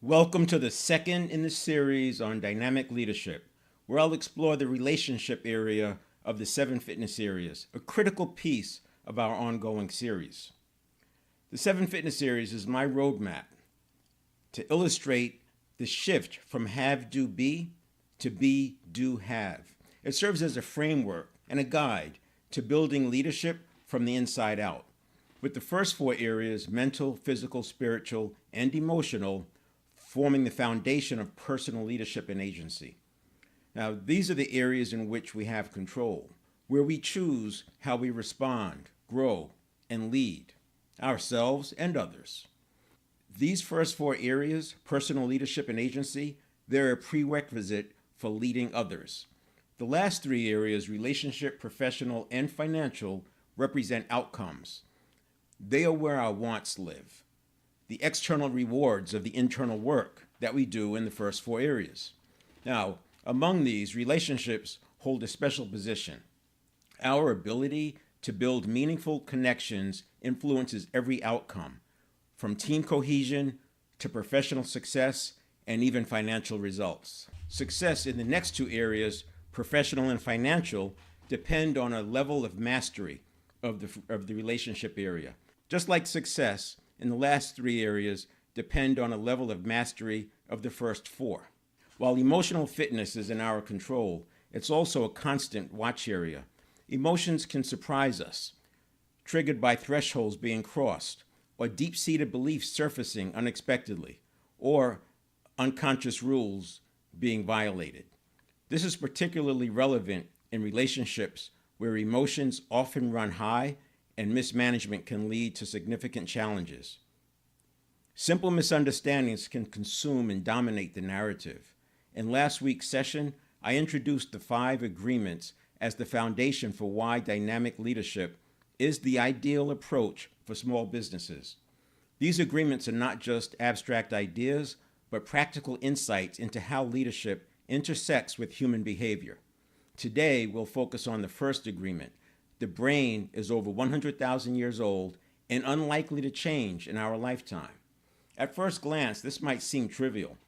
Welcome to the second in the series on dynamic leadership, where I'll explore the relationship area of the 7 fitness areas, a critical piece of our ongoing series. The 7 fitness areas is my roadmap to illustrate the shift from have, do, be to be, do, have. It serves as a framework and a guide to building leadership from the inside out, with the first 4 areas, mental, physical, spiritual, and emotional, forming the foundation of personal leadership and agency. Now, these are the areas in which we have control, where we choose how we respond, grow, and lead ourselves and others. These first 4 areas, personal leadership and agency, they're a prerequisite for leading others. The last 3 areas, relationship, professional, and financial, represent outcomes. They are where our wants live, the external rewards of the internal work that we do in the first 4 areas. Now, among these, relationships hold a special position. Our ability to build meaningful connections influences every outcome, from team cohesion to professional success and even financial results. Success in the next 2 areas, professional and financial, depend on a level of mastery of the relationship area. Just like success, in the last 3 areas depend on a level of mastery of the first 4. While emotional fitness is in our control, it's also a constant watch area. Emotions can surprise us, triggered by thresholds being crossed, or deep-seated beliefs surfacing unexpectedly, or unconscious rules being violated. This is particularly relevant in relationships where emotions often run high and mismanagement can lead to significant challenges. Simple misunderstandings can consume and dominate the narrative. In last week's session, I introduced the 5 agreements as the foundation for why dynamic leadership is the ideal approach for small businesses. These agreements are not just abstract ideas, but practical insights into how leadership intersects with human behavior. Today, we'll focus on the first agreement. The brain is over 100,000 years old and unlikely to change in our lifetime. At first glance, this might seem trivial,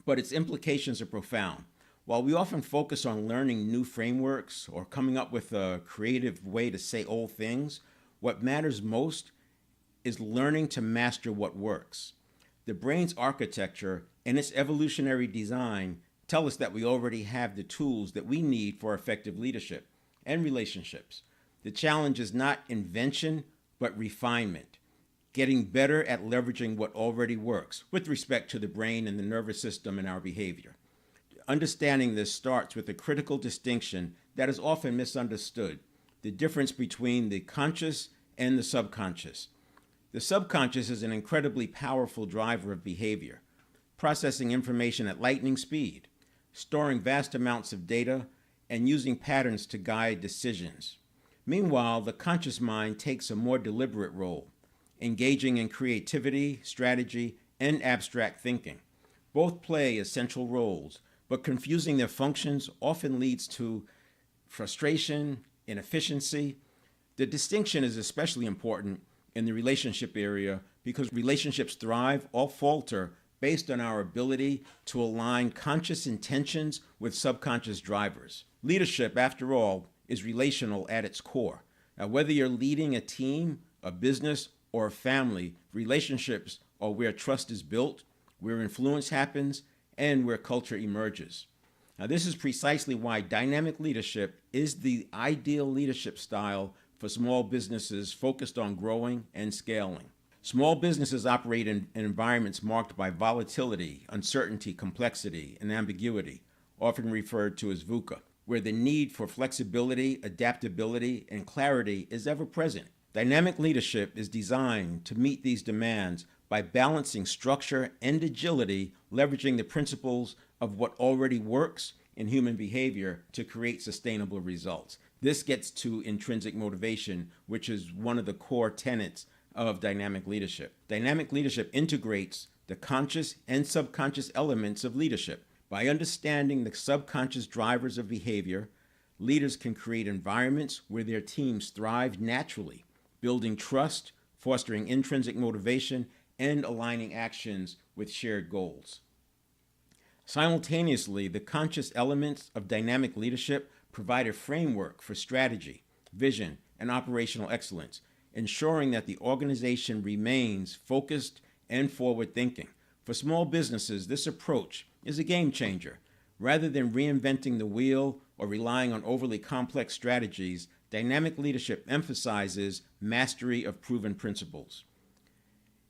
but its implications are profound. While we often focus on learning new frameworks or coming up with a creative way to say old things, what matters most is learning to master what works. The brain's architecture and its evolutionary design tell us that we already have the tools that we need for effective leadership and relationships. The challenge is not invention, but refinement, getting better at leveraging what already works with respect to the brain and the nervous system and our behavior. Understanding this starts with a critical distinction that is often misunderstood, the difference between the conscious and the subconscious. The subconscious is an incredibly powerful driver of behavior, processing information at lightning speed, storing vast amounts of data, and using patterns to guide decisions. Meanwhile, the conscious mind takes a more deliberate role, engaging in creativity, strategy, and abstract thinking. Both play essential roles, but confusing their functions often leads to frustration, inefficiency. The distinction is especially important in the relationship area because relationships thrive or falter based on our ability to align conscious intentions with subconscious drivers. Leadership, after all, is relational at its core. Now, whether you're leading a team, a business, or a family, relationships are where trust is built, where influence happens, and where culture emerges. Now, this is precisely why dynamic leadership is the ideal leadership style for small businesses focused on growing and scaling. Small businesses operate in environments marked by volatility, uncertainty, complexity, and ambiguity, often referred to as VUCA, where the need for flexibility, adaptability, and clarity is ever present. Dynamic leadership is designed to meet these demands by balancing structure and agility, leveraging the principles of what already works in human behavior to create sustainable results. This gets to intrinsic motivation, which is one of the core tenets of dynamic leadership. Dynamic leadership integrates the conscious and subconscious elements of leadership. By understanding the subconscious drivers of behavior, leaders can create environments where their teams thrive naturally, building trust, fostering intrinsic motivation, and aligning actions with shared goals. Simultaneously, the conscious elements of dynamic leadership provide a framework for strategy, vision, and operational excellence, ensuring that the organization remains focused and forward thinking. For small businesses, this approach is a game changer. Rather than reinventing the wheel or relying on overly complex strategies, dynamic leadership emphasizes mastery of proven principles.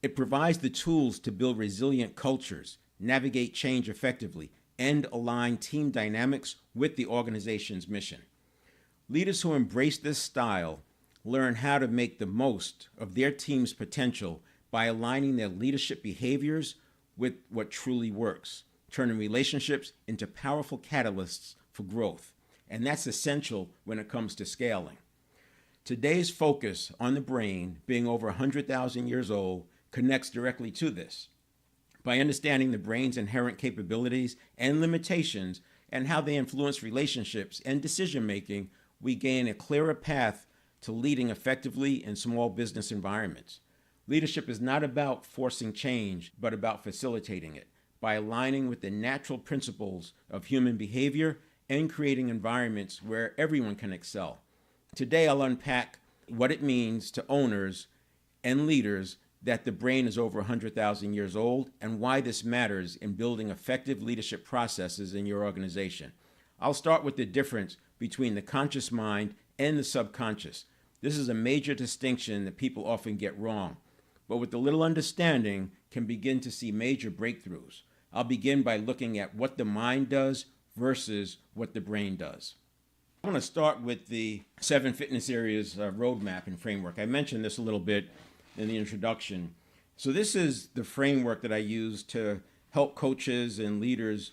It provides the tools to build resilient cultures, navigate change effectively, and align team dynamics with the organization's mission. Leaders who embrace this style learn how to make the most of their team's potential by aligning their leadership behaviors with what truly works, turning relationships into powerful catalysts for growth. And that's essential when it comes to scaling. Today's focus on the brain, being over 100,000 years old, connects directly to this. By understanding the brain's inherent capabilities and limitations and how they influence relationships and decision making, we gain a clearer path to leading effectively in small business environments. Leadership is not about forcing change, but about facilitating it by aligning with the natural principles of human behavior and creating environments where everyone can excel. Today, I'll unpack what it means to owners and leaders that the brain is over 100,000 years old and why this matters in building effective leadership processes in your organization. I'll start with the difference between the conscious mind and the subconscious. This is a major distinction that people often get wrong, but with a little understanding can begin to see major breakthroughs. I'll begin by looking at what the mind does versus what the brain does. I want to start with the 7 fitness areas roadmap and framework. I mentioned this a little bit in the introduction. So this is the framework that I use to help coaches and leaders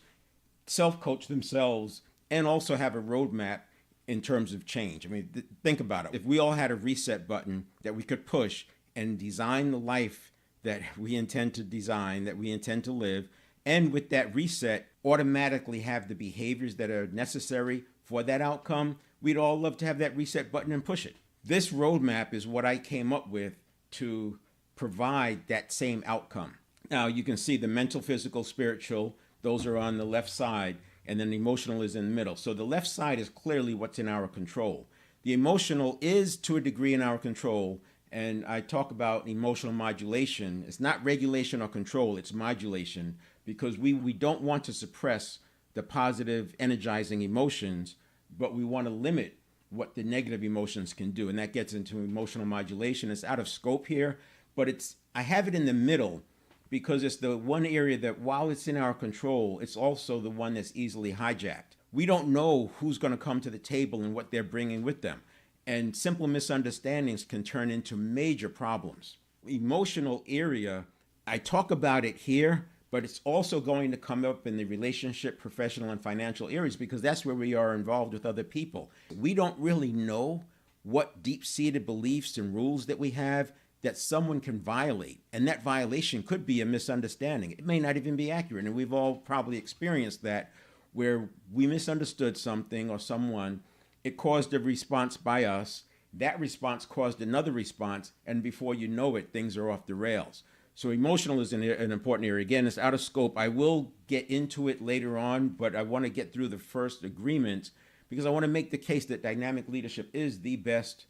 self-coach themselves and also have a roadmap in terms of change. I mean, think about it. If we all had a reset button that we could push and design the life that we intend to design, that we intend to live, and with that reset, automatically have the behaviors that are necessary for that outcome, we'd all love to have that reset button and push it. This roadmap is what I came up with to provide that same outcome. Now, you can see the mental, physical, spiritual, those are on the left side, and then emotional is in the middle. So the left side is clearly what's in our control. The emotional is to a degree in our control, and I talk about emotional modulation. It's not regulation or control, it's modulation, because we don't want to suppress the positive, energizing emotions, but we want to limit what the negative emotions can do, and that gets into emotional modulation. It's out of scope here, but I have it in the middle because it's the one area that, while it's in our control, it's also the one that's easily hijacked. We don't know who's going to come to the table and what they're bringing with them, and simple misunderstandings can turn into major problems. Emotional area, I talk about it here, but it's also going to come up in the relationship, professional, and financial areas because that's where we are involved with other people. We don't really know what deep-seated beliefs and rules that we have that someone can violate, and that violation could be a misunderstanding. It may not even be accurate, and we've all probably experienced that where we misunderstood something or someone. It caused a response by us. That response caused another response, and before you know it, things are off the rails. So emotional is an important area. Again, it's out of scope. I will get into it later on, but I want to get through the first agreement because I want to make the case that dynamic leadership is the best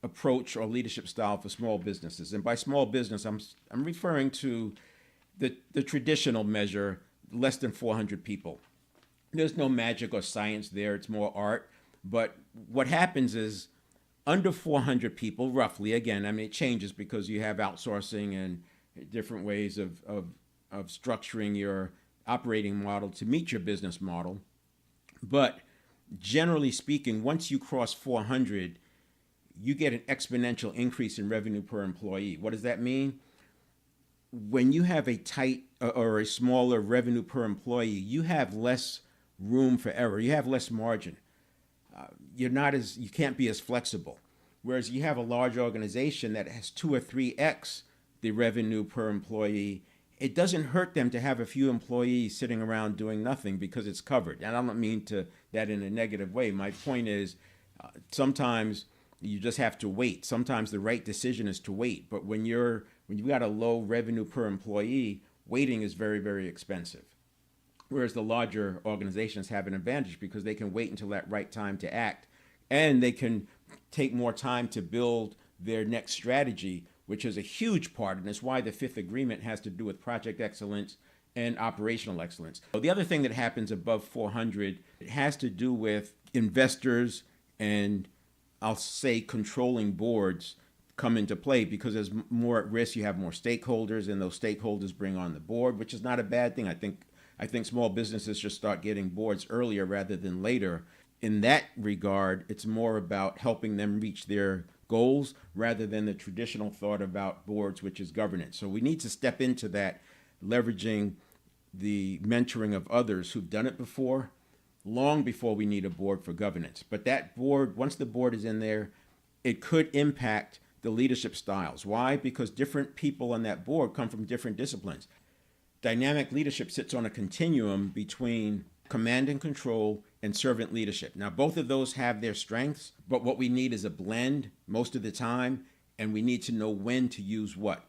approach or leadership style for small businesses. And by small business, I'm referring to the traditional measure, less than 400 people. There's no magic or science there. It's more art. But what happens is under 400 people, roughly, again, I mean, it changes because you have outsourcing and different ways of structuring your operating model to meet your business model. But generally speaking, once you cross 400, you get an exponential increase in revenue per employee. What does that mean? When you have a tight or a smaller revenue per employee, you have less room for error. You have less margin. You can't be as flexible. Whereas you have a large organization that has 2 or 3x the revenue per employee, it doesn't hurt them to have a few employees sitting around doing nothing because it's covered. And I don't mean that in a negative way. My point is sometimes you just have to wait. Sometimes the right decision is to wait. But when you're When you've got a low revenue per employee, waiting is very, very expensive. Whereas the larger organizations have an advantage because they can wait until that right time to act, and they can take more time to build their next strategy, which is a huge part, and it's why the fifth agreement has to do with project excellence and operational excellence. So the other thing that happens above 400, it has to do with investors and, I'll say, controlling boards come into play, because there's more at risk. You have more stakeholders, and those stakeholders bring on the board, which is not a bad thing. I think small businesses should start getting boards earlier rather than later. In that regard, it's more about helping them reach their goals rather than the traditional thought about boards, which is governance. So we need to step into that, leveraging the mentoring of others who've done it before, long before we need a board for governance. But that board, once the board is in there, it could impact the leadership styles. Why? Because different people on that board come from different disciplines. Dynamic leadership sits on a continuum between command and control and servant leadership. Now, both of those have their strengths, but what we need is a blend most of the time, and we need to know when to use what.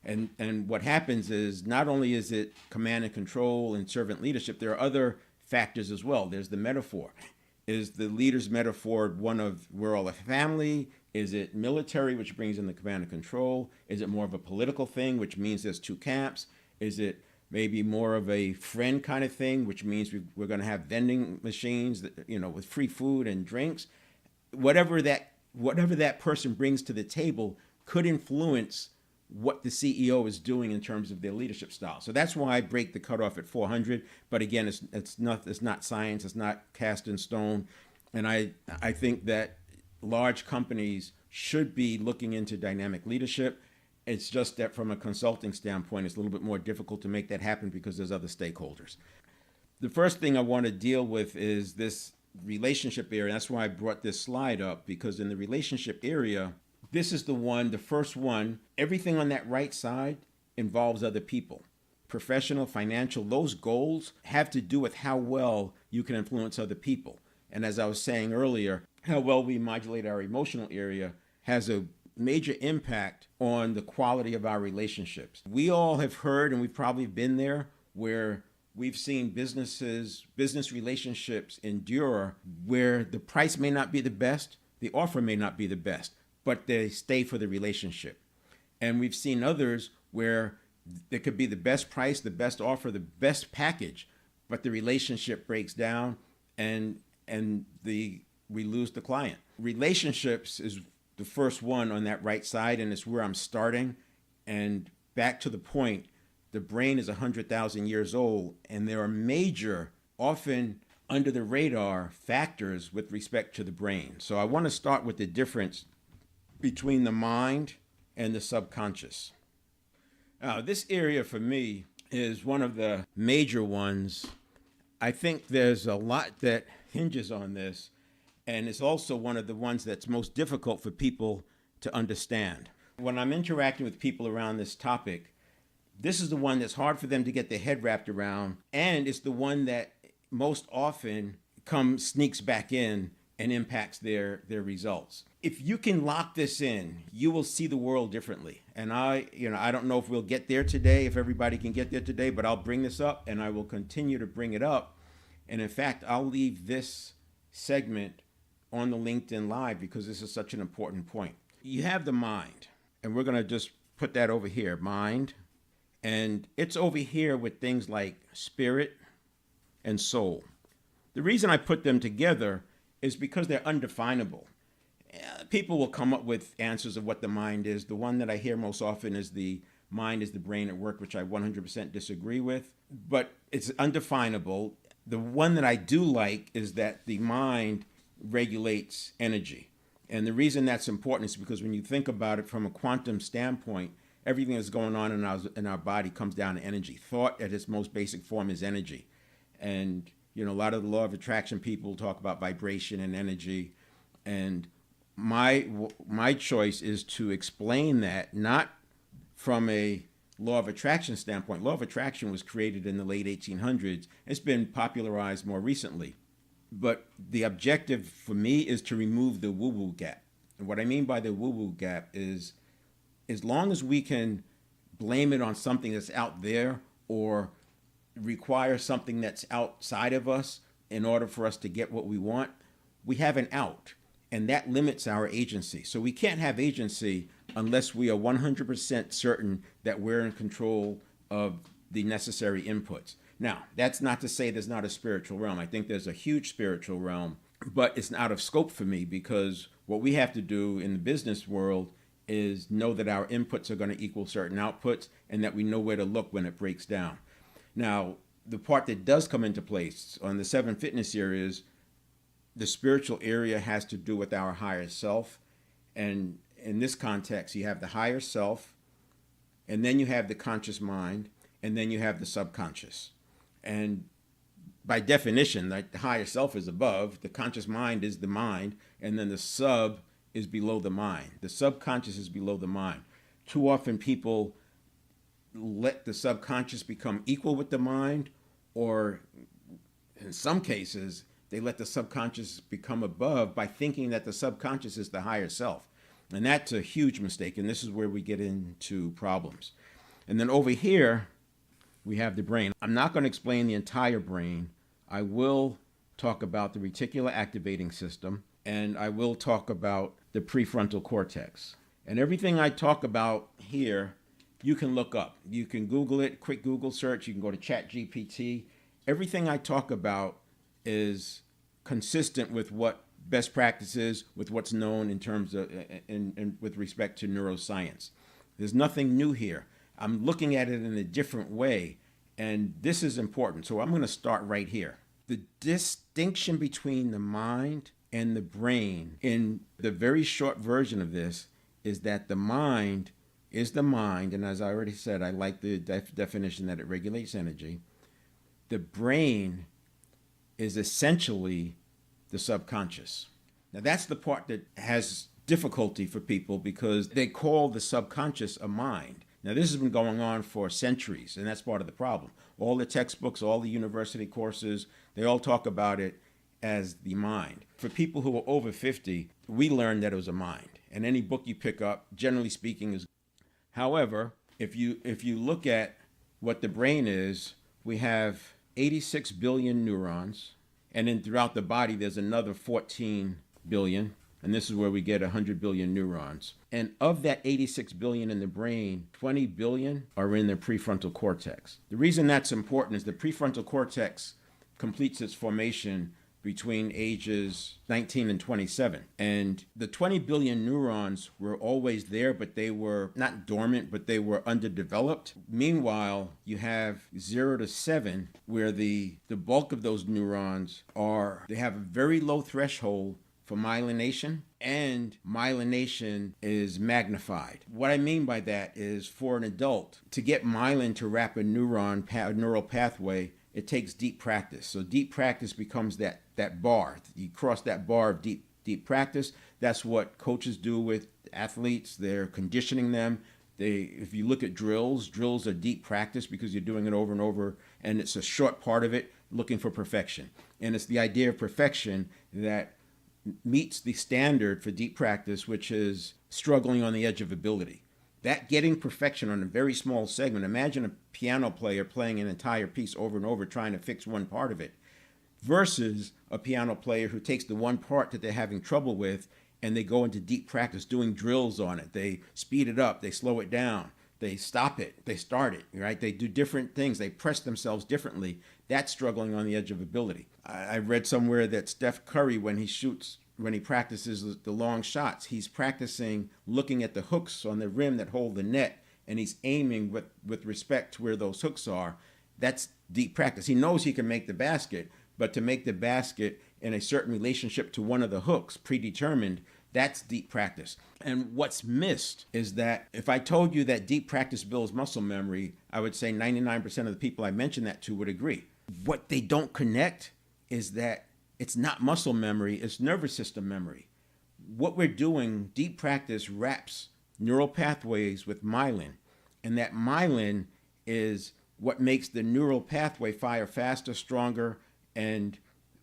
And what happens is, not only is it command and control and servant leadership, there are other factors as well. There's the metaphor. Is the leader's metaphor one of we're all a family? Is it military, which brings in the command and control? Is it more of a political thing, which means there's two camps? Is it maybe more of a friend kind of thing, which means we're going to have vending machines, with free food and drinks? Whatever that person brings to the table could influence what the CEO is doing in terms of their leadership style. So that's why I break the cutoff at 400. But again, it's not science. It's not cast in stone. And I think that large companies should be looking into dynamic leadership. It's just that from a consulting standpoint, it's a little bit more difficult to make that happen because there's other stakeholders. The first thing I want to deal with is this relationship area. That's why I brought this slide up, because in the relationship area, this is the first one. Everything on that right side involves other people. Professional, financial, those goals have to do with how well you can influence other people. And as I was saying earlier, how well we modulate our emotional area has a major impact on the quality of our relationships. We all have heard, and we've probably been there, where we've seen business relationships endure where the price may not be the best, the offer may not be the best, but they stay for the relationship. And we've seen others where it could be the best price, the best offer, the best package, but the relationship breaks down and we lose the client. Relationships is the first one on that right side, and it's where I'm starting. And back to the point, the brain is 100,000 years old, and there are major, often under the radar factors with respect to the brain. So I want to start with the difference between the mind and the subconscious. This area for me is one of the major ones. I think there's a lot that hinges on this, and it's also one of the ones that's most difficult for people to understand. When I'm interacting with people around this topic, this is the one that's hard for them to get their head wrapped around, and it's the one that most often sneaks back in and impacts their results. If you can lock this in, you will see the world differently. And I don't know if we'll get there today, if everybody can get there today, but I'll bring this up and I will continue to bring it up. And in fact, I'll leave this segment on the LinkedIn Live because this is such an important point. You have the mind, and we're going to just put that over here, mind. And it's over here with things like spirit and soul. The reason I put them together is because they're undefinable. People will come up with answers of what the mind is. The one that I hear most often is the mind is the brain at work, which I 100% disagree with, but it's undefinable. The one that I do like is that the mind regulates energy. And the reason that's important is because when you think about it from a quantum standpoint, everything that's going on in our body comes down to energy. Thought at its most basic form is energy. And a lot of the law of attraction people talk about vibration and energy. And my choice is to explain that not from a law of attraction standpoint. Law of attraction was created in the late 1800s. It's been popularized more recently. But the objective for me is to remove the woo-woo gap. And what I mean by the woo-woo gap is, as long as we can blame it on something that's out there or require something that's outside of us in order for us to get what we want, we have an out. And that limits our agency. So we can't have agency unless we are 100% certain that we're in control of the necessary inputs. Now, that's not to say there's not a spiritual realm. I think there's a huge spiritual realm, but it's out of scope for me because what we have to do in the business world is know that our inputs are going to equal certain outputs and that we know where to look when it breaks down. Now, the part that does come into place on the 7 fitness areas, the spiritual area has to do with our higher self. And in this context, you have the higher self, and then you have the conscious mind, and then you have the subconscious. And by definition, like the higher self is above, the conscious mind is the mind, and then the sub is below the mind. The subconscious is below the mind. Too often people let the subconscious become equal with the mind, or in some cases, they let the subconscious become above by thinking that the subconscious is the higher self. And that's a huge mistake, and this is where we get into problems. And then over here, we have the brain. I'm not going to explain the entire brain. I will talk about the reticular activating system, and I will talk about the prefrontal cortex. And everything I talk about here, you can look up. You can Google it, quick Google search. You can go to ChatGPT. Everything I talk about is consistent with what best practices, with what's known in terms of, and with respect to neuroscience. There's nothing new here. I'm looking at it in a different way, and this is important. So I'm going to start right here. The distinction between the mind and the brain, in the very short version of this, is that the mind is the mind, and as I already said, I like the definition that it regulates energy. The brain is essentially the subconscious. Now that's the part that has difficulty for people because they call the subconscious a mind. Now this has been going on for centuries, and that's part of the problem. All the textbooks, all the university courses, they all talk about it as the mind. For people who are over 50, we learned that it was a mind. And any book you pick up, generally speaking, is. However, if you look at what the brain is, we have 86 billion neurons, and then throughout the body there's another 14 billion, and this is where we get 100 billion neurons. And of that 86 billion in the brain, 20 billion are in the prefrontal cortex. The reason that's important is the prefrontal cortex completes its formation between ages 19 and 27. And the 20 billion neurons were always there, but they were not dormant, but they were underdeveloped. Meanwhile, you have 0 to 7, where the bulk of those neurons they have a very low threshold for myelination, and myelination is magnified. What I mean by that is for an adult, to get myelin to wrap a neural pathway, it takes deep practice. So deep practice becomes that bar. You cross that bar of deep practice. That's what coaches do with athletes. They're conditioning them. If you look at drills are deep practice because you're doing it over and over, and it's a short part of it looking for perfection. And it's the idea of perfection that meets the standard for deep practice, which is struggling on the edge of ability. That getting perfection on a very small segment. Imagine a piano player playing an entire piece over and over trying to fix one part of it versus a piano player who takes the one part that they're having trouble with and they go into deep practice doing drills on it. They speed it up, they slow it down, they stop it, they start it, right? They do different things, they press themselves differently. That's struggling on the edge of ability. I read somewhere that Steph Curry, when he practices the long shots, he's practicing looking at the hooks on the rim that hold the net, and he's aiming with respect to where those hooks are. That's deep practice. He knows he can make the basket, but to make the basket in a certain relationship to one of the hooks, predetermined, that's deep practice. And what's missed is that if I told you that deep practice builds muscle memory, I would say 99% of the people I mentioned that to would agree. What they don't connect is that it's not muscle memory, it's nervous system memory. What we're doing, deep practice wraps neural pathways with myelin, and that myelin is what makes the neural pathway fire faster, stronger, and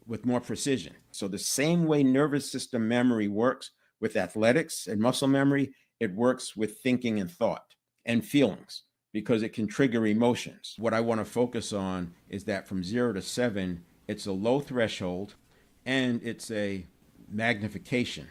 with more precision. So the same way nervous system memory works with athletics and muscle memory, it works with thinking and thought and feelings. because it can trigger emotions. What I want to focus on is that from 0 to 7, it's a low threshold and it's a magnification,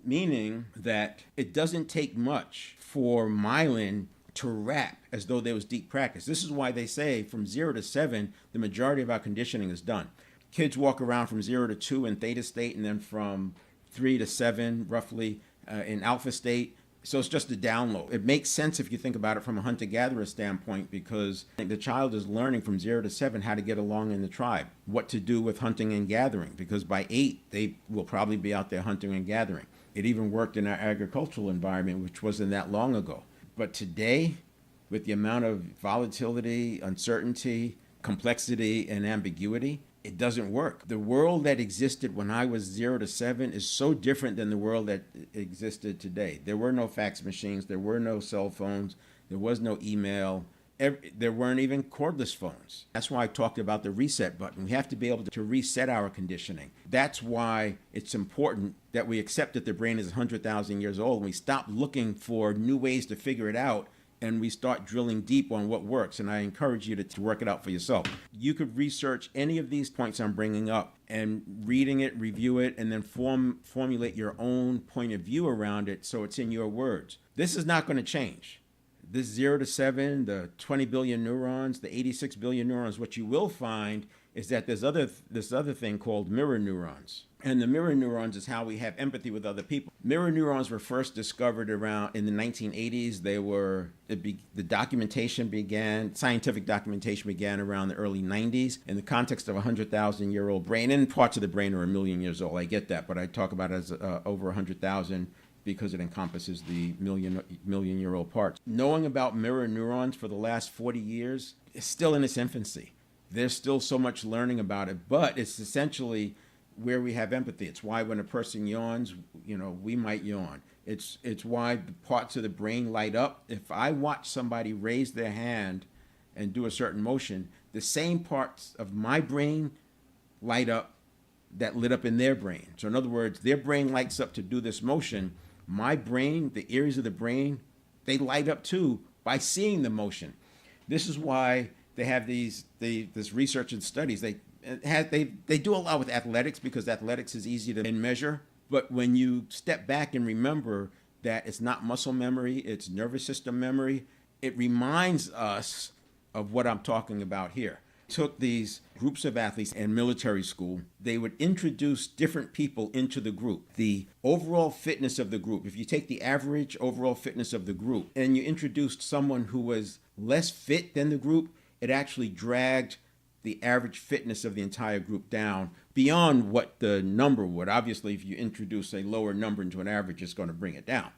meaning that it doesn't take much for myelin to wrap as though there was deep practice. This is why they say from 0 to 7, the majority of our conditioning is done. Kids walk around from 0 to 2 in theta state, and then from 3 to 7, roughly, in alpha state. So it's just a download. It makes sense if you think about it from a hunter-gatherer standpoint, because the child is learning from 0 to 7 how to get along in the tribe, what to do with hunting and gathering, because by 8, they will probably be out there hunting and gathering. It even worked in our agricultural environment, which wasn't that long ago. But today, with the amount of volatility, uncertainty, complexity, and ambiguity, it doesn't work. The world that existed when I was 0 to 7 is so different than the world that existed today. There were no fax machines, there were no cell phones, there was no email, there weren't even cordless phones. That's why I talked about the reset button. We have to be able to reset our conditioning. That's why it's important that we accept that the brain is 100,000 years old and we stop looking for new ways to figure it out, and we start drilling deep on what works. And I encourage you to work it out for yourself. You could research any of these points I'm bringing up and reading it, review it, and then formulate your own point of view around it so it's in your words. This is not going to change. This 0 to 7, the 20 billion neurons, the 86 billion neurons, what you will find is that there's this other thing called mirror neurons. And the mirror neurons is how we have empathy with other people. Mirror neurons were first discovered around in the 1980s. The documentation began, scientific documentation began around the early 90s in the context of a 100,000-year-old brain. And parts of the brain are 1,000,000 years old. I get that, but I talk about it as over 100,000 because it encompasses the million-year-old parts. Knowing about mirror neurons for the last 40 years is still in its infancy. There's still so much learning about it, but it's essentially where we have empathy. It's why when a person yawns, we might yawn. It's why the parts of the brain light up. If I watch somebody raise their hand and do a certain motion, the same parts of my brain light up that lit up in their brain. So in other words, their brain lights up to do this motion. My brain, the areas of the brain, they light up too by seeing the motion. This is why they have this research and studies. They do a lot with athletics because athletics is easy to measure. But when you step back and remember that it's not muscle memory, it's nervous system memory, it reminds us of what I'm talking about here. Took these groups of athletes in military school, they would introduce different people into the group. The overall fitness of the group, if you take the average overall fitness of the group and you introduced someone who was less fit than the group, it actually dragged the average fitness of the entire group down beyond what the number would. Obviously, if you introduce a lower number into an average, it's going to bring it down.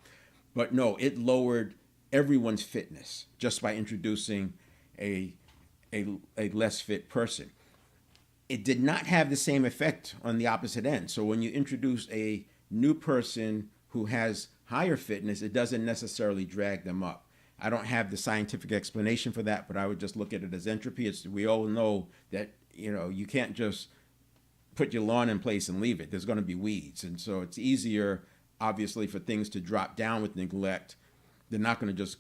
But no, it lowered everyone's fitness just by introducing a less fit person. It did not have the same effect on the opposite end. So when you introduce a new person who has higher fitness, it doesn't necessarily drag them up. I don't have the scientific explanation for that, but I would just look at it as entropy. We all know that you can't just put your lawn in place and leave it. There's going to be weeds, and so it's easier, obviously, for things to drop down with neglect. They're not going to just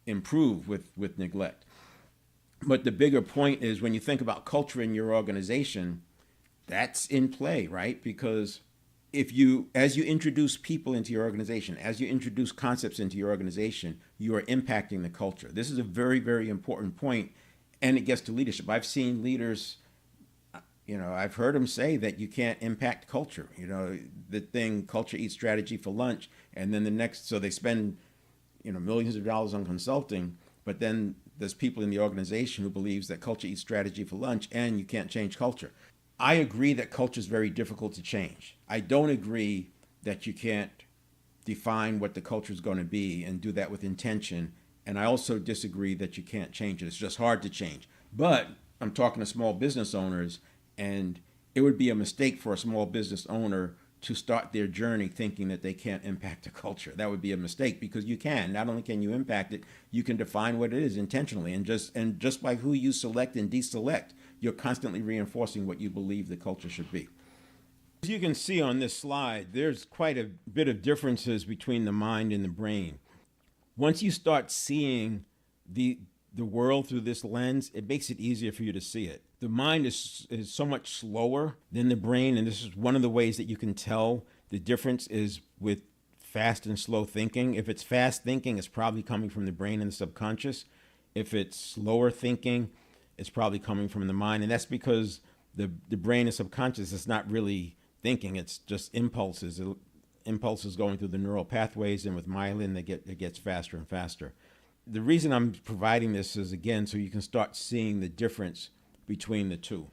improve with neglect. But the bigger point is when you think about culture in your organization, that's in play, right? Because as you introduce people into your organization, as you introduce concepts into your organization, you are impacting the culture. This is a very, very important point, and it gets to leadership. I've seen leaders, I've heard them say that you can't impact culture. The thing, culture eats strategy for lunch, and then so they spend, millions of dollars on consulting, but then there's people in the organization who believes that culture eats strategy for lunch, and you can't change culture. I agree that culture is very difficult to change. I don't agree that you can't define what the culture is going to be and do that with intention. And I also disagree that you can't change it. It's just hard to change. But I'm talking to small business owners, and it would be a mistake for a small business owner to start their journey thinking that they can't impact the culture. That would be a mistake, because you can. Not only can you impact it, you can define what it is intentionally. And just by who you select and deselect, you're constantly reinforcing what you believe the culture should be. As you can see on this slide, there's quite a bit of differences between the mind and the brain. Once you start seeing the the world through this lens, it makes it easier for you to see it. The mind is so much slower than the brain, and this is one of the ways that you can tell the difference is with fast and slow thinking. If it's fast thinking, it's probably coming from the brain and the subconscious. If it's slower thinking, it's probably coming from the mind, and that's because the brain and subconscious is not really thinking; it's just impulses going through the neural pathways, and with myelin, it gets faster and faster. The reason I'm providing this is, again, so you can start seeing the difference between the two.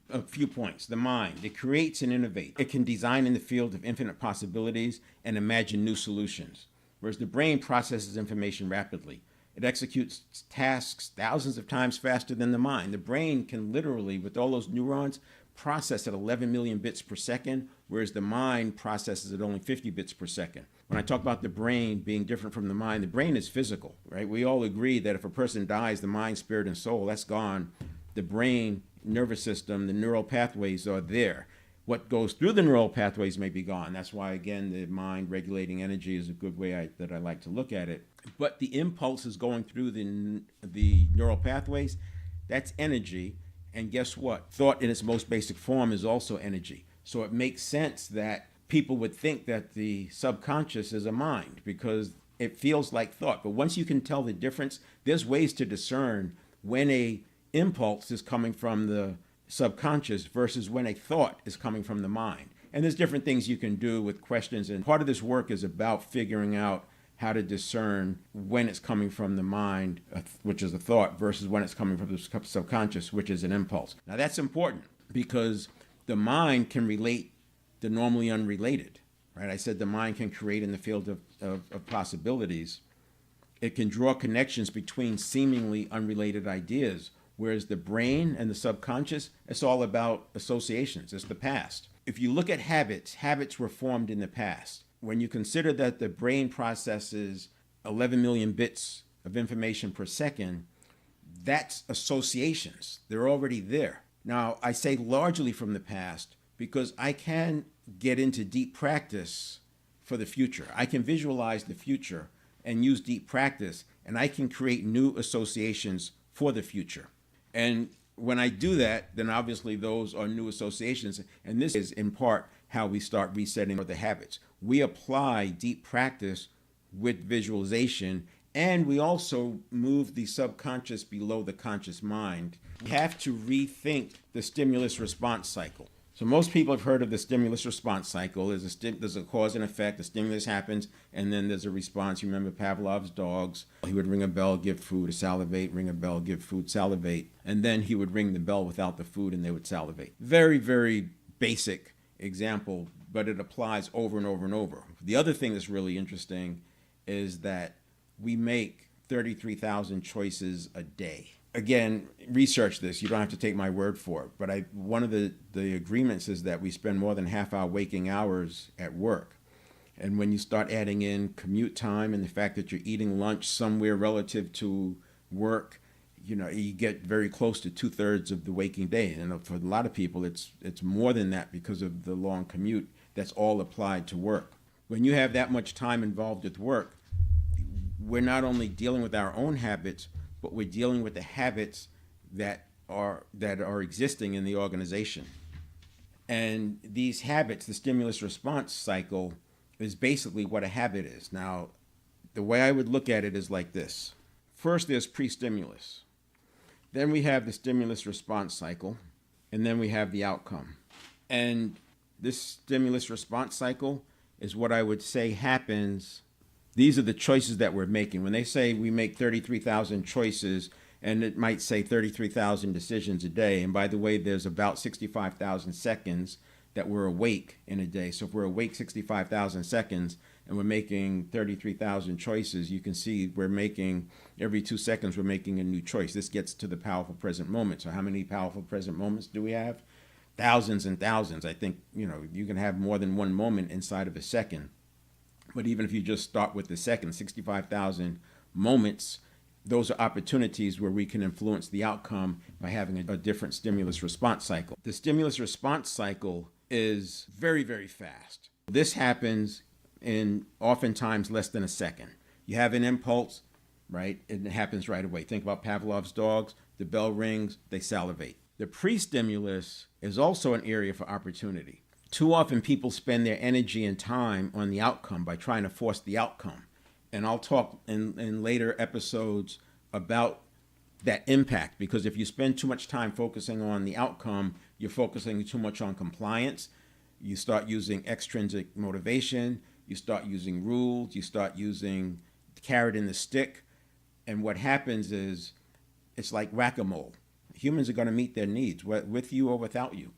A few points. The mind, it creates and innovates. It can design in the field of infinite possibilities and imagine new solutions, whereas the brain processes information rapidly. It executes tasks thousands of times faster than the mind. The brain can literally, with all those neurons, process at 11 million bits per second, whereas the mind processes at only 50 bits per second. When I talk about the brain being different from the mind, the brain is physical, right? We all agree that if a person dies, the mind, spirit, and soul, that's gone. The brain, nervous system, the neural pathways are there. What goes through the neural pathways may be gone. That's why, again, the mind regulating energy is a good way that I like to look at it. But the impulses going through the neural pathways, that's energy. And guess what? Thought in its most basic form is also energy. So it makes sense that people would think that the subconscious is a mind because it feels like thought. But once you can tell the difference, there's ways to discern when a impulse is coming from the subconscious versus when a thought is coming from the mind. And there's different things you can do with questions. And part of this work is about figuring out how to discern when it's coming from the mind, which is a thought, versus when it's coming from the subconscious, which is an impulse. Now that's important because the mind can relate the normally unrelated, right? I said the mind can create in the field of possibilities. It can draw connections between seemingly unrelated ideas, whereas the brain and the subconscious, it's all about associations. It's the past. If you look at habits were formed in the past. When you consider that the brain processes 11 million bits of information per second, that's associations. They're already there. Now, I say largely from the past because I can get into deep practice for the future. I can visualize the future and use deep practice, and I can create new associations for the future. And when I do that, then obviously those are new associations. And this is in part how we start resetting the habits. We apply deep practice with visualization, and we also move the subconscious below the conscious mind. We have to rethink the stimulus response cycle. So most people have heard of the stimulus response cycle. There's a cause and effect. The stimulus happens, and then there's a response. You remember Pavlov's dogs. He would ring a bell, give food, salivate, ring a bell, give food, salivate. And then he would ring the bell without the food, and they would salivate. Very, very basic example, but it applies over and over and over. The other thing that's really interesting is that we make 33,000 choices a day. Again, research this. You don't have to take my word for it. But one of the agreements is that we spend more than half our waking hours at work. And when you start adding in commute time and the fact that you're eating lunch somewhere relative to work, you get very close to 2/3 of the waking day. And for a lot of people, it's more than that because of the long commute that's all applied to work. When you have that much time involved with work, we're not only dealing with our own habits, but we're dealing with the habits that are existing in the organization. And these habits, the stimulus response cycle, is basically what a habit is. Now, the way I would look at it is like this. First, there's pre-stimulus. Then we have the stimulus response cycle, and then we have the outcome. And this stimulus response cycle is what I would say happens. These are the choices that we're making. When they say we make 33,000 choices, and it might say 33,000 decisions a day, and by the way, there's about 65,000 seconds that we're awake in a day. So if we're awake 65,000 seconds and we're making 33,000 choices, you can see every 2 seconds, we're making a new choice. This gets to the powerful present moment. So how many powerful present moments do we have? Thousands and thousands. I think, you can have more than one moment inside of a second. But even if you just start with the second, 65,000 moments, those are opportunities where we can influence the outcome by having a different stimulus response cycle. The stimulus response cycle is very, very fast. This happens in oftentimes less than a second. You have an impulse, right? And it happens right away. Think about Pavlov's dogs. The bell rings, they salivate. The pre-stimulus is also an area for opportunity. Too often people spend their energy and time on the outcome by trying to force the outcome. And I'll talk in later episodes about that impact, because if you spend too much time focusing on the outcome, you're focusing too much on compliance. You start using extrinsic motivation, you start using rules, you start using the carrot and the stick. And what happens is it's like whack-a-mole. Humans are going to meet their needs with you or without you.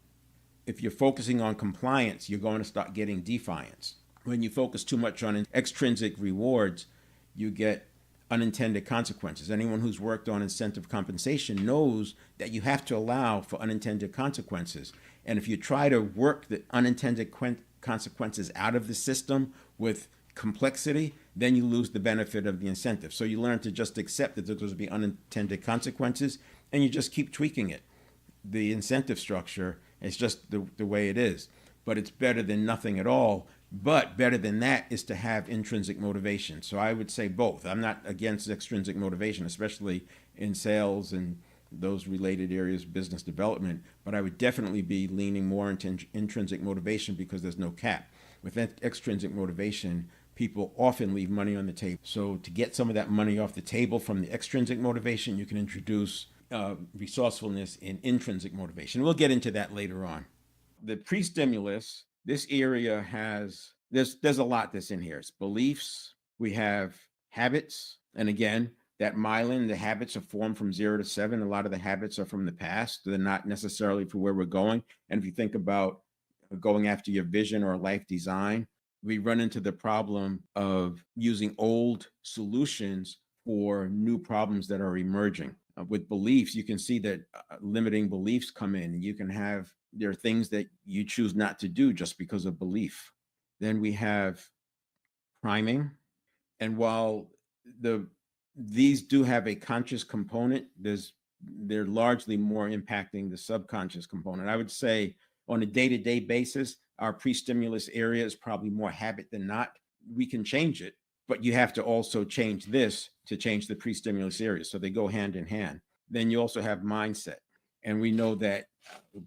If you're focusing on compliance, you're going to start getting defiance. When you focus too much on extrinsic rewards, you get unintended consequences. Anyone who's worked on incentive compensation knows that you have to allow for unintended consequences. And if you try to work the unintended consequences out of the system with complexity, then you lose the benefit of the incentive. So you learn to just accept that there's going to be unintended consequences, and you just keep tweaking it. The incentive structure is just the way it is. But it's better than nothing at all. But better than that is to have intrinsic motivation. So I would say both. I'm not against extrinsic motivation, especially in sales and those related areas of business development. But I would definitely be leaning more into intrinsic motivation, because there's no cap. With extrinsic motivation, people often leave money on the table. So to get some of that money off the table from the extrinsic motivation, you can introduce resourcefulness in intrinsic motivation. We'll get into that later on. The pre-stimulus, this area has, there's a lot that's in here. It's beliefs, we have habits, and again, that myelin, the habits are formed from 0 to 7. A lot of the habits are from the past. They're not necessarily for where we're going. And if you think about going after your vision or life design, we run into the problem of using old solutions for new problems that are emerging. With beliefs, you can see that limiting beliefs come in. You can have, there are things that you choose not to do just because of belief. Then we have priming. And while these do have a conscious component, they're largely more impacting the subconscious component. I would say on a day-to-day basis, our pre-stimulus area is probably more habit than not. We can change it, but you have to also change this to change the pre-stimulus area. So they go hand in hand. Then you also have mindset. And we know that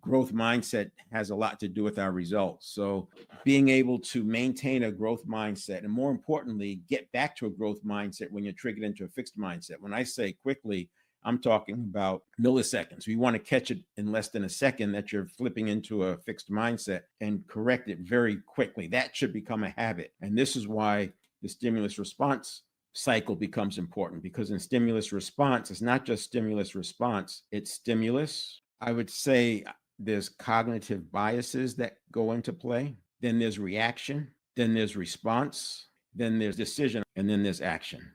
growth mindset has a lot to do with our results. So being able to maintain a growth mindset, and more importantly, get back to a growth mindset when you're triggered into a fixed mindset. When I say quickly, I'm talking about milliseconds. We want to catch it in less than a second that you're flipping into a fixed mindset and correct it very quickly. That should become a habit. And this is why the stimulus response cycle becomes important, because in stimulus response, it's not just stimulus response, it's stimulus. I would say there's cognitive biases that go into play. Then there's reaction. Then there's response. Then there's decision. And then there's action.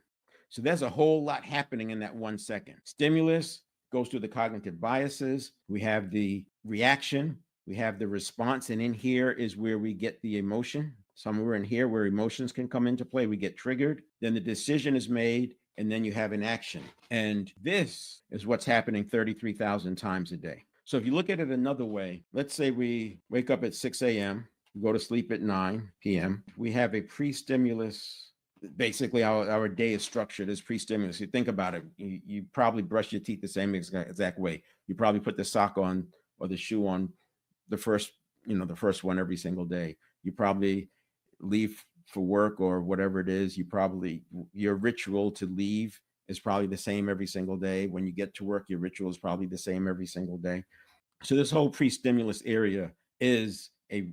So there's a whole lot happening in that 1 second. Stimulus goes through the cognitive biases. We have the reaction. We have the response. And in here is where we get the emotion. Somewhere in here where emotions can come into play, we get triggered. Then the decision is made, and then you have an action. And this is what's happening 33,000 times a day. So if you look at it another way, let's say we wake up at 6 a.m., go to sleep at 9 p.m. We have a pre-stimulus. Basically, our day is structured as pre-stimulus. You think about it, you probably brush your teeth the same exact way. You probably put the sock on or the shoe on the first one every single day. You probably leave for work or whatever it is. Your ritual to leave is probably the same every single day. When you get to work, your ritual is probably the same every single day. So this whole pre-stimulus area is a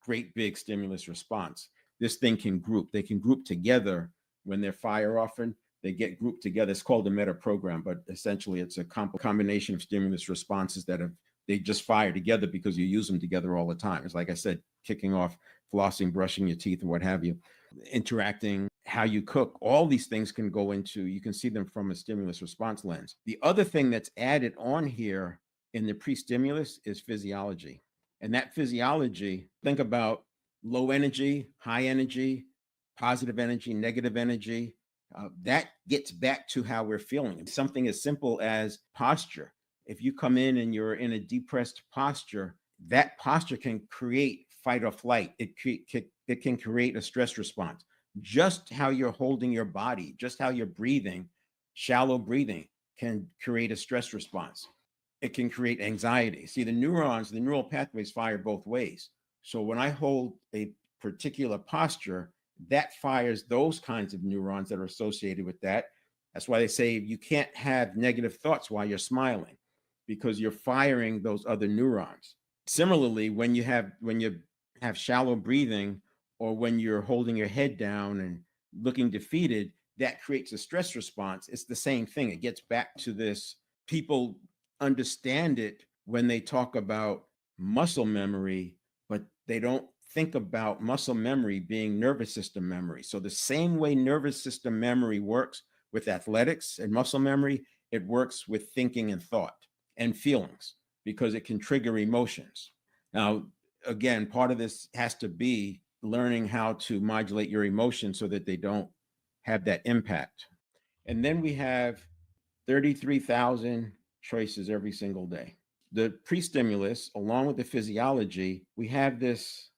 great big stimulus response. This thing can group. They can group together when they're fire often. They get grouped together. It's called a meta program, but essentially it's a combination of stimulus responses they just fire together because you use them together all the time. It's like I said, kicking off, flossing, brushing your teeth, or what have you, interacting, how you cook. All these things can go into, you can see them from a stimulus response lens. The other thing that's added on here in the pre-stimulus is physiology. And that physiology, think about low energy, high energy, positive energy, negative energy. That gets back to how we're feeling. It's something as simple as posture. If you come in and you're in a depressed posture, that posture can create fight or flight. It can create a stress response. Just how you're holding your body, just how you're breathing Shallow breathing can create a stress response. It can create anxiety. See, the neurons, the neural pathways fire both ways. So when I hold a particular posture, that fires those kinds of neurons that are associated with that. That's why they say you can't have negative thoughts while you're smiling because you're firing those other neurons. Similarly, when you have shallow breathing or when you're holding your head down and looking defeated, that creates a stress response. It's the same thing. It gets back to this. People understand it when they talk about muscle memory, but they don't think about muscle memory being nervous system memory. So the same way nervous system memory works with athletics and muscle memory, it works with thinking and thought and feelings because it can trigger emotions. Now, again, part of this has to be learning how to modulate your emotions so that they don't have that impact. And then we have 33,000 choices every single day. The pre-stimulus, along with the physiology, we have this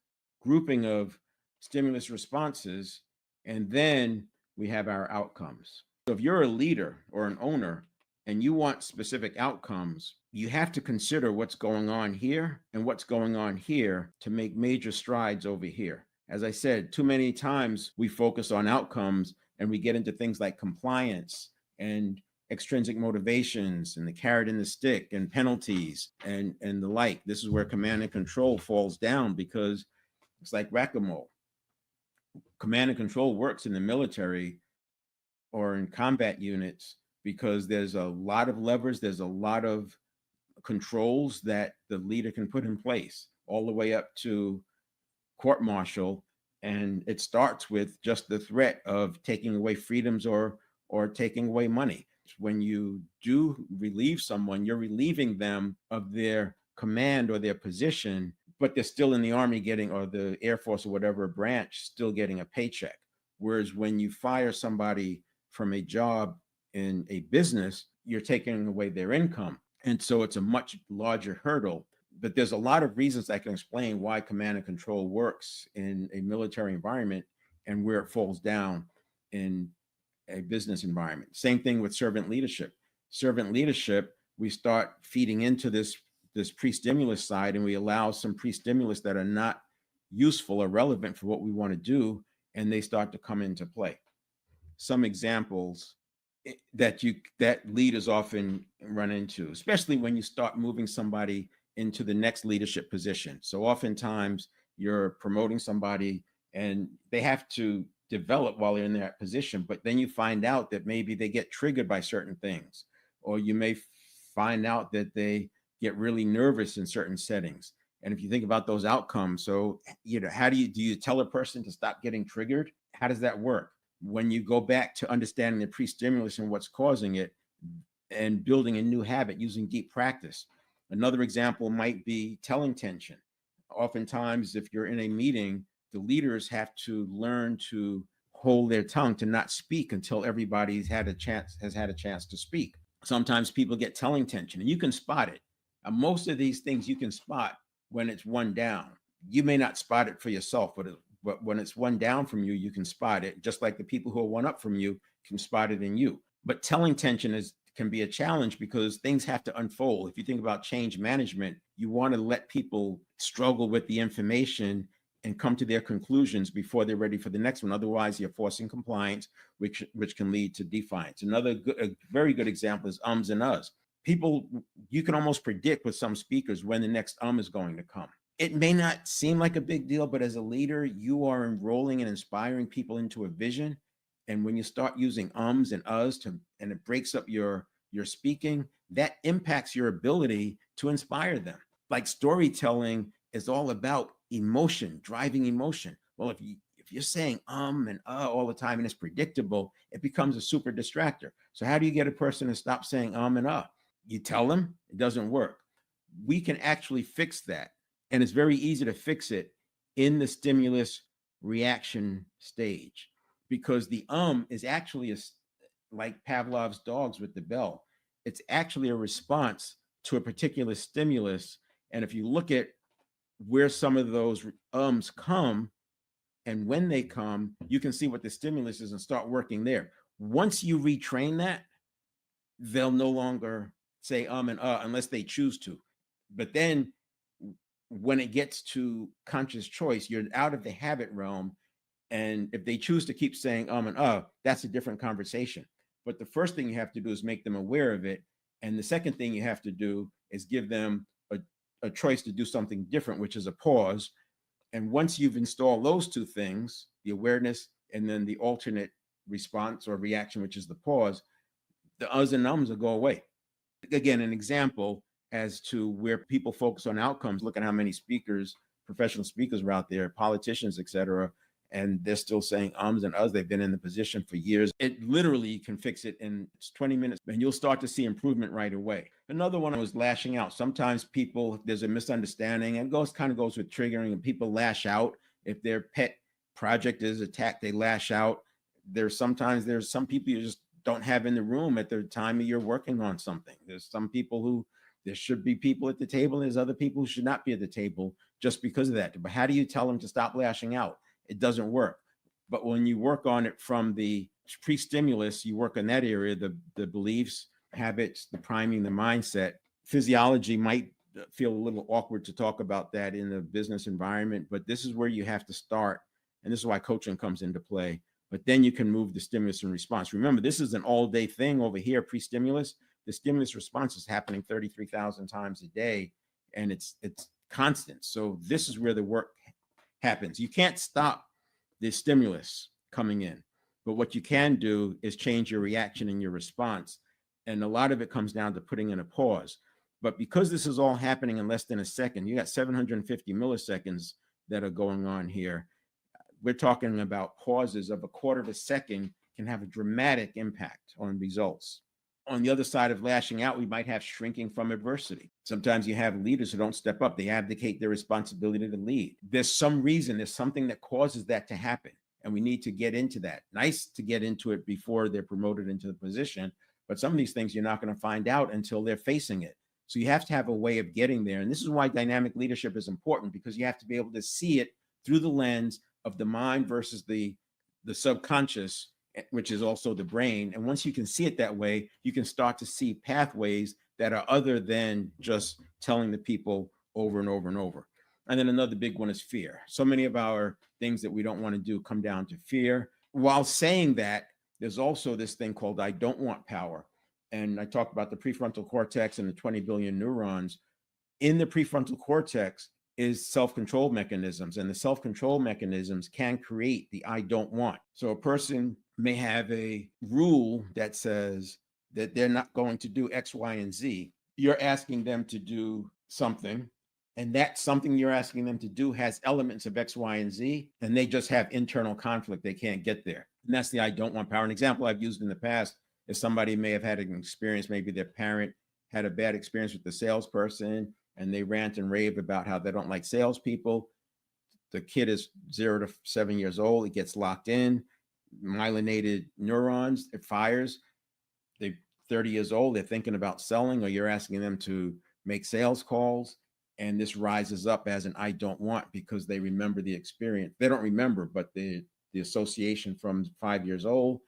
grouping of stimulus responses, and then we have our outcomes. So if you're a leader or an owner and you want specific outcomes, you have to consider what's going on here and what's going on here to make major strides over here. As I said, too many times we focus on outcomes and we get into things like compliance and extrinsic motivations and the carrot and the stick and penalties and the like. This is where command and control falls down because it's like whack-a-mole. Command and control works in the military or in combat units because there's a lot of levers, there's a lot of controls that the leader can put in place, all the way up to court martial. And it starts with just the threat of taking away freedoms or taking away money. When you do relieve someone, you're relieving them of their command or their position, but they're still in the army getting, or the Air Force or whatever branch, still getting a paycheck. Whereas when you fire somebody from a job in a business, you're taking away their income. And so it's a much larger hurdle. But there's a lot of reasons I can explain why command and control works in a military environment and where it falls down in a business environment. Same thing with servant leadership. Servant leadership, we start feeding into this pre-stimulus side, and we allow some pre-stimulus that are not useful or relevant for what we want to do, and they start to come into play. Some examples that leaders often run into, especially when you start moving somebody into the next leadership position. So oftentimes you're promoting somebody and they have to develop while they're in that position, but then you find out that maybe they get triggered by certain things, or you may find out that they get really nervous in certain settings. And if you think about those outcomes, so how do you tell a person to stop getting triggered? How does that work? When you go back to understanding the pre-stimulus and what's causing it and building a new habit using deep practice. Another example might be telling tension. Oftentimes, if you're in a meeting, the leaders have to learn to hold their tongue, to not speak until everybody's has had a chance to speak. Sometimes people get telling tension, and you can spot it. Most of these things you can spot when it's one down. You may not spot it for yourself, but when it's one down from you, you can spot it, just like the people who are one up from you can spot it in you. But telling tension can be a challenge because things have to unfold. If you think about change management, you want to let people struggle with the information and come to their conclusions before they're ready for the next one. Otherwise, you're forcing compliance, which can lead to defiance. A very good example is ums and uhs. People, you can almost predict with some speakers when the next is going to come. It may not seem like a big deal, but as a leader, you are enrolling and inspiring people into a vision. And when you start using ums and uhs and it breaks up your speaking, that impacts your ability to inspire them. Like storytelling is all about emotion, driving emotion. Well, if you're saying and all the time and it's predictable, it becomes a super distractor. So how do you get a person to stop saying and You tell them, it doesn't work. We can actually fix that. And it's very easy to fix it in the stimulus reaction stage because the is actually like Pavlov's dogs with the bell. It's actually a response to a particular stimulus. And if you look at where some of those ums come and when they come, you can see what the stimulus is and start working there. Once you retrain that, they'll no longer say and unless they choose to. But then when it gets to conscious choice, you're out of the habit realm. And if they choose to keep saying and that's a different conversation. But the first thing you have to do is make them aware of it. And the second thing you have to do is give them a choice to do something different, which is a pause. And once you've installed those two things, the awareness and then the alternate response or reaction, which is the pause, the uhs and ums will go away. Again, an example as to where people focus on outcomes. Look at how many speakers, professional speakers are out there, politicians, etc., and they're still saying ums and uhs. They've been in the position for years. It literally can fix it in 20 minutes, and you'll start to see improvement right away. Another one was lashing out. Sometimes people, there's a misunderstanding, and kind of goes with triggering, and people lash out. If their pet project is attacked, they lash out. There's some people you just don't have in the room at the time you're working on something. There's some people who there should be people at the table. There's other people who should not be at the table just because of that. But how do you tell them to stop lashing out? It doesn't work. But when you work on it from the pre-stimulus, you work in that area, the beliefs, habits, the priming, the mindset. Physiology might feel a little awkward to talk about that in the business environment, but this is where you have to start. And this is why coaching comes into play. But then you can move the stimulus and response. Remember, this is an all-day thing over here, pre-stimulus. The stimulus response is happening 33,000 times a day, and it's constant. So this is where the work happens. You can't stop the stimulus coming in, but what you can do is change your reaction and your response. And a lot of it comes down to putting in a pause. But because this is all happening in less than a second, you got 750 milliseconds that are going on here. We're talking about pauses of a quarter of a second can have a dramatic impact on results. On the other side of lashing out, we might have shrinking from adversity. Sometimes you have leaders who don't step up. They abdicate their responsibility to lead. There's some reason, there's something that causes that to happen. And we need to get into that. Nice to get into it before they're promoted into the position. But some of these things you're not going to find out until they're facing it. So you have to have a way of getting there. And this is why dynamic leadership is important, because you have to be able to see it through the lens of the mind versus the subconscious, which is also the brain. And once you can see it that way, you can start to see pathways that are other than just telling the people over and over and over. And then another big one is fear. So many of our things that we don't want to do come down to fear. While saying that, there's also this thing called I don't want power. And I talk about the prefrontal cortex and the 20 billion neurons. In the prefrontal cortex is self-control mechanisms, and the self-control mechanisms can create the I don't want. So a person may have a rule that says that they're not going to do X, Y, and Z. You're asking them to do something, and that something you're asking them to do has elements of X, Y, and Z, and they just have internal conflict. They can't get there. And that's the I don't want power. An example I've used in the past is somebody may have had an experience, maybe their parent had a bad experience with the salesperson, and they rant and rave about how they don't like salespeople. The kid is 0 to 7 years old. He gets locked in, myelinated neurons, it fires. They're 30 years old. They're thinking about selling, or you're asking them to make sales calls. And this rises up as an I don't want because they remember the experience. They don't remember, but the association from 5 years old,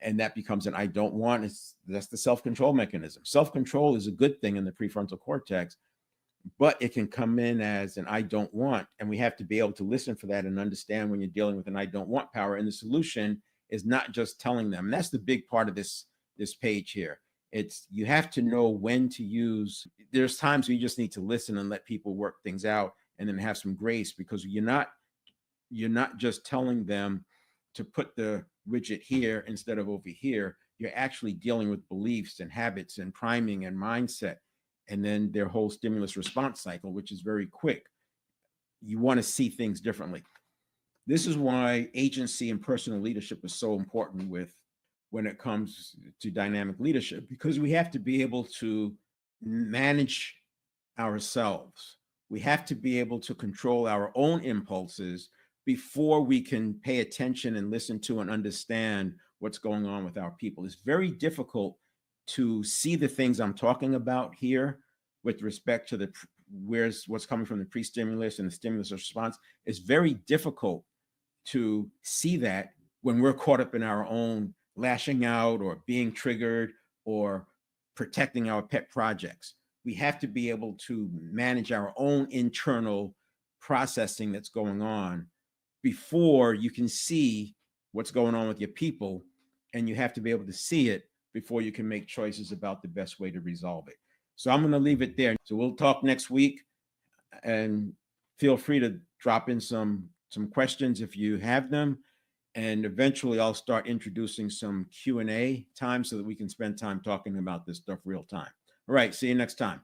and that becomes an I don't want. That's the self-control mechanism. Self-control is a good thing in the prefrontal cortex, but it can come in as an I don't want. And we have to be able to listen for that and understand when you're dealing with an I don't want power. And the solution is not just telling them. And that's the big part of this page here. It's you have to know when to use. There's times where you just need to listen and let people work things out, and then have some grace, because you're not just telling them to put the widget here instead of over here. You're actually dealing with beliefs and habits and priming and mindset, and then their whole stimulus response cycle, which is very quick. You want to see things differently. This is why agency and personal leadership is so important when it comes to dynamic leadership, because we have to be able to manage ourselves. We have to be able to control our own impulses before we can pay attention and listen to and understand what's going on with our people. It's very difficult to see the things I'm talking about here with respect to what's coming from the pre-stimulus and the stimulus response. It's very difficult to see that when we're caught up in our own lashing out or being triggered or protecting our pet projects. We have to be able to manage our own internal processing that's going on before you can see what's going on with your people. And you have to be able to see it before you can make choices about the best way to resolve it. So I'm going to leave it there. So we'll talk next week, and feel free to drop in some questions if you have them. And eventually I'll start introducing some Q&A time so that we can spend time talking about this stuff real time. All right, see you next time.